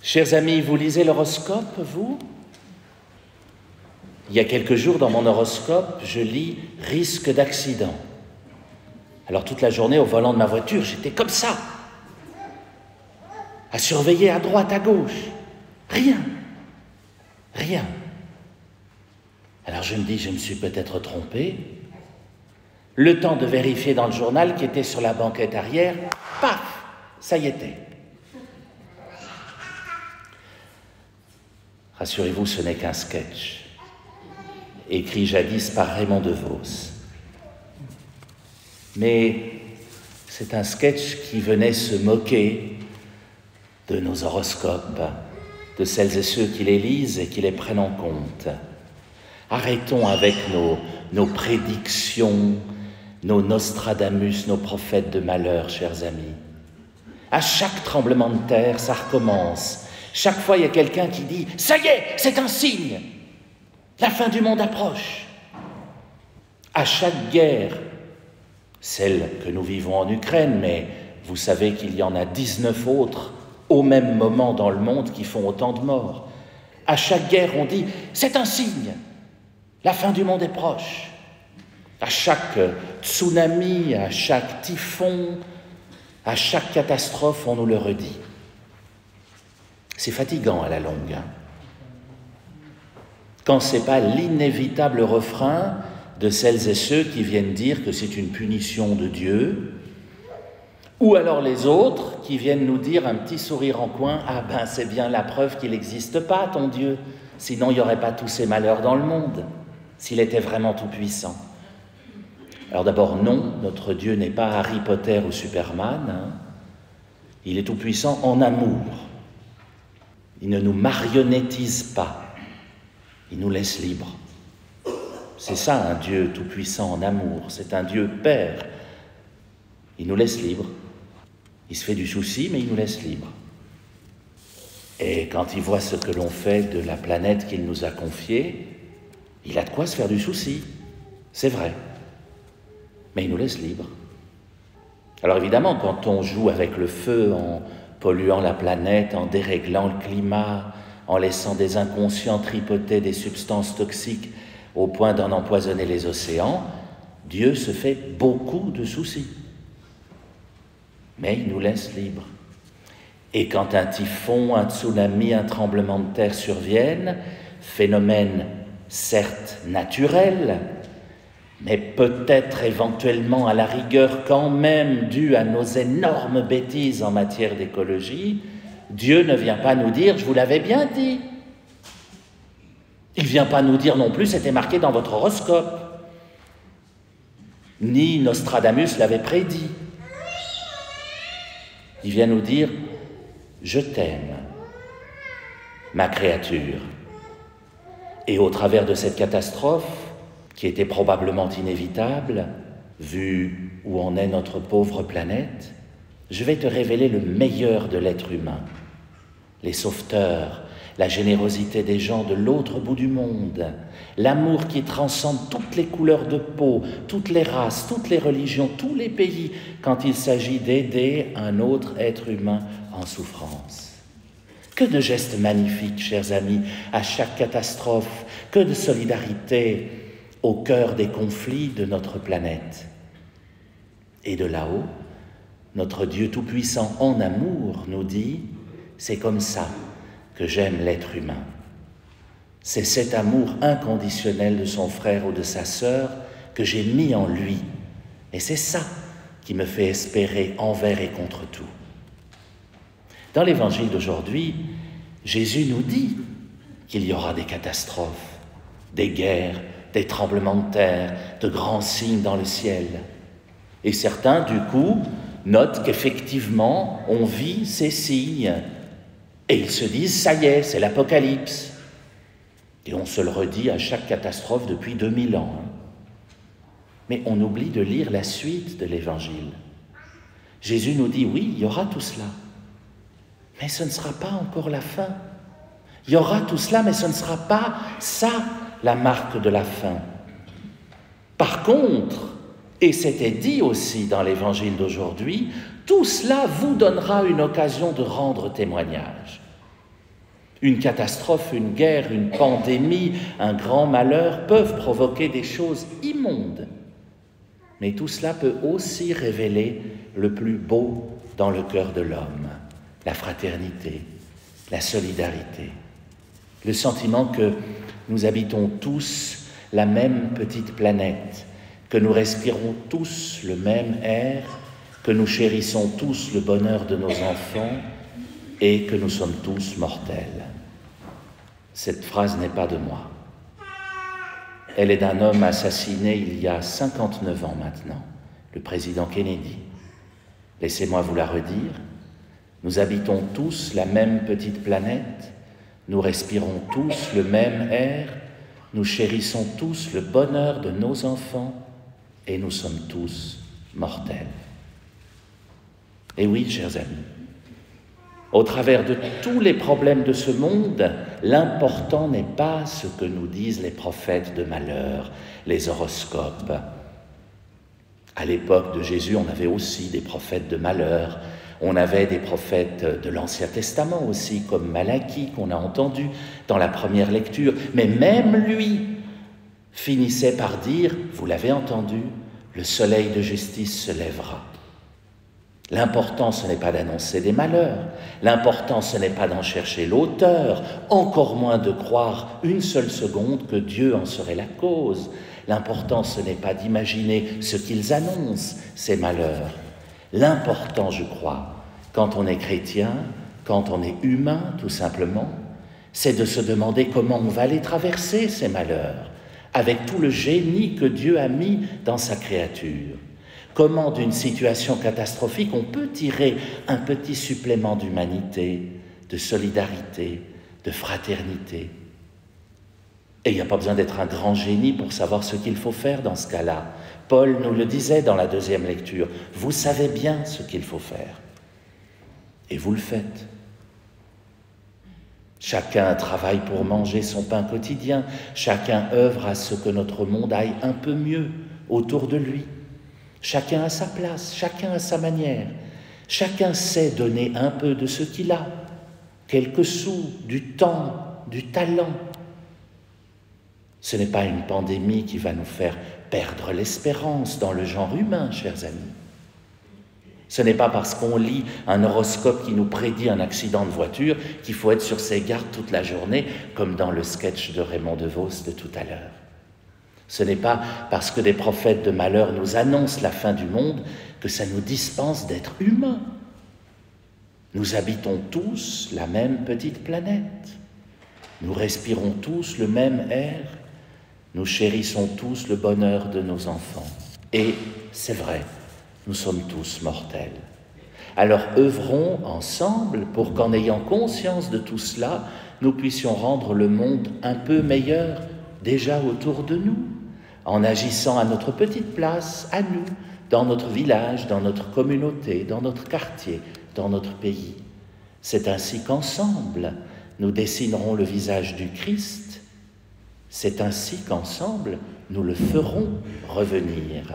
Chers amis, vous lisez l'horoscope, vous? Il y a quelques jours, dans mon horoscope, je lis « risque d'accident ». Alors toute la journée, au volant de ma voiture, j'étais comme ça, à surveiller à droite, à gauche. Rien. Alors je me dis, je me suis peut-être trompé. Le temps de vérifier dans le journal qui était sur la banquette arrière, paf, ça y était. Rassurez-vous, ce n'est qu'un sketch, écrit jadis par Raymond DeVos. Mais c'est un sketch qui venait se moquer de nos horoscopes, de celles et ceux qui les lisent et qui les prennent en compte. Arrêtons avec nos prédictions, nos Nostradamus, nos prophètes de malheur, chers amis. À chaque tremblement de terre, ça recommence. Chaque fois, il y a quelqu'un qui dit « Ça y est, c'est un signe ! La fin du monde approche !» À chaque guerre, celle que nous vivons en Ukraine, mais vous savez qu'il y en a 19 autres au même moment dans le monde qui font autant de morts. À chaque guerre, on dit « C'est un signe ! La fin du monde est proche !» À chaque tsunami, à chaque typhon, à chaque catastrophe, on nous le redit. C'est fatigant à la longue. Quand ce n'est pas l'inévitable refrain de celles et ceux qui viennent dire que c'est une punition de Dieu, ou alors les autres qui viennent nous dire un petit sourire en coin, « Ah ben c'est bien la preuve qu'il n'existe pas, ton Dieu, sinon il n'y aurait pas tous ces malheurs dans le monde, s'il était vraiment tout-puissant. » Alors d'abord, non, notre Dieu n'est pas Harry Potter ou Superman, il est tout-puissant en amour. Il ne nous marionnettise pas, il nous laisse libres. C'est ça un Dieu tout-puissant en amour, c'est un Dieu Père. Il nous laisse libres. Il se fait du souci, mais il nous laisse libres. Et quand il voit ce que l'on fait de la planète qu'il nous a confiée, il a de quoi se faire du souci, c'est vrai. Mais il nous laisse libres. Alors évidemment, quand on joue avec le feu en polluant la planète, en déréglant le climat, en laissant des inconscients tripoter des substances toxiques au point d'en empoisonner les océans, Dieu se fait beaucoup de soucis. Mais il nous laisse libres. Et quand un typhon, un tsunami, un tremblement de terre surviennent, phénomène certes naturel, mais peut-être éventuellement à la rigueur quand même dû à nos énormes bêtises en matière d'écologie, Dieu ne vient pas nous dire « je vous l'avais bien dit ». Il ne vient pas nous dire non plus « c'était marqué dans votre horoscope ». Ni Nostradamus l'avait prédit. Il vient nous dire « je t'aime, ma créature ». Et au travers de cette catastrophe, qui était probablement inévitable, vu où en est notre pauvre planète, je vais te révéler le meilleur de l'être humain, les sauveteurs, la générosité des gens de l'autre bout du monde, l'amour qui transcende toutes les couleurs de peau, toutes les races, toutes les religions, tous les pays, quand il s'agit d'aider un autre être humain en souffrance. Que de gestes magnifiques, chers amis, à chaque catastrophe, que de solidarité au cœur des conflits de notre planète. Et de là-haut, notre Dieu tout-puissant en amour nous dit « c'est comme ça que j'aime l'être humain. C'est cet amour inconditionnel de son frère ou de sa sœur que j'ai mis en lui. Et c'est ça qui me fait espérer envers et contre tout. » Dans l'évangile d'aujourd'hui, Jésus nous dit qu'il y aura des catastrophes, des guerres, des tremblements de terre, de grands signes dans le ciel. Et certains, du coup, notent qu'effectivement, on vit ces signes. Et ils se disent, ça y est, c'est l'apocalypse. Et on se le redit à chaque catastrophe depuis 2000 ans. Mais on oublie de lire la suite de l'Évangile. Jésus nous dit, oui, il y aura tout cela. Mais ce ne sera pas encore la fin. Il y aura tout cela, mais ce ne sera pas ça, la marque de la fin. Par contre, et c'était dit aussi dans l'Évangile d'aujourd'hui, tout cela vous donnera une occasion de rendre témoignage. Une catastrophe, une guerre, une pandémie, un grand malheur peuvent provoquer des choses immondes. Mais tout cela peut aussi révéler le plus beau dans le cœur de l'homme, la fraternité, la solidarité, le sentiment que nous habitons tous la même petite planète, que nous respirons tous le même air, que nous chérissons tous le bonheur de nos enfants et que nous sommes tous mortels. Cette phrase n'est pas de moi. Elle est d'un homme assassiné il y a 59 ans maintenant, le président Kennedy. Laissez-moi vous la redire. Nous habitons tous la même petite planète, nous respirons tous le même air, nous chérissons tous le bonheur de nos enfants et nous sommes tous mortels. Et oui, chers amis, au travers de tous les problèmes de ce monde, l'important n'est pas ce que nous disent les prophètes de malheur, les horoscopes. À l'époque de Jésus, on avait aussi des prophètes de malheur. On avait des prophètes de l'Ancien Testament aussi, comme Malachie, qu'on a entendu dans la première lecture. Mais même lui finissait par dire, vous l'avez entendu, le soleil de justice se lèvera. L'important, ce n'est pas d'annoncer des malheurs. L'important, ce n'est pas d'en chercher l'auteur, encore moins de croire une seule seconde que Dieu en serait la cause. L'important, ce n'est pas d'imaginer ce qu'ils annoncent, ces malheurs. L'important, je crois, quand on est chrétien, quand on est humain, tout simplement, c'est de se demander comment on va les traverser, ces malheurs, avec tout le génie que Dieu a mis dans sa créature. Comment, d'une situation catastrophique, on peut tirer un petit supplément d'humanité, de solidarité, de fraternité. Et il n'y a pas besoin d'être un grand génie pour savoir ce qu'il faut faire dans ce cas-là. Paul nous le disait dans la deuxième lecture, vous savez bien ce qu'il faut faire. Et vous le faites. Chacun travaille pour manger son pain quotidien, chacun œuvre à ce que notre monde aille un peu mieux autour de lui. Chacun a sa place, chacun a sa manière. Chacun sait donner un peu de ce qu'il a, quelques sous, du temps, du talent. Ce n'est pas une pandémie qui va nous faire perdre l'espérance dans le genre humain, chers amis. Ce n'est pas parce qu'on lit un horoscope qui nous prédit un accident de voiture qu'il faut être sur ses gardes toute la journée, comme dans le sketch de Raymond DeVos de tout à l'heure. Ce n'est pas parce que des prophètes de malheur nous annoncent la fin du monde que ça nous dispense d'être humains. Nous habitons tous la même petite planète. Nous respirons tous le même air. Nous chérissons tous le bonheur de nos enfants. Et c'est vrai, nous sommes tous mortels. Alors œuvrons ensemble pour qu'en ayant conscience de tout cela, nous puissions rendre le monde un peu meilleur déjà autour de nous, en agissant à notre petite place, à nous, dans notre village, dans notre communauté, dans notre quartier, dans notre pays. C'est ainsi qu'ensemble, nous dessinerons le visage du Christ. C'est ainsi qu'ensemble, nous le ferons revenir.